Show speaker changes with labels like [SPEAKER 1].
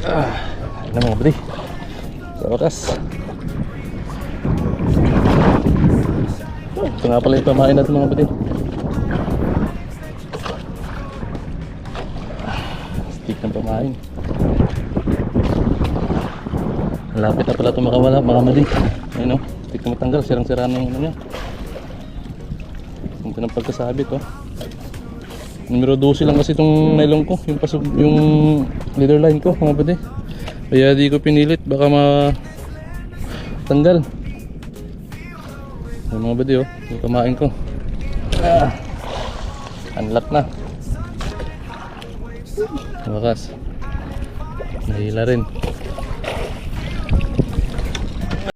[SPEAKER 1] Ano mga buddy, sa wakas ito nga pala yung pamain natin mga buddy. Stick ng pamain. Malapit na pala ito makawala mga buddy. Ayun o, stick na matanggal, sirang-sira na yung ano niya. Ito ng pagkasabit o. Numero 12 lang kasi itong nylon ko, yung leader line ko mga buddy. Kaya di ko pinilit, baka matanggal. Yung mga buddy oh, yung kamain ko. Unlock na. Wakas. Nahila rin.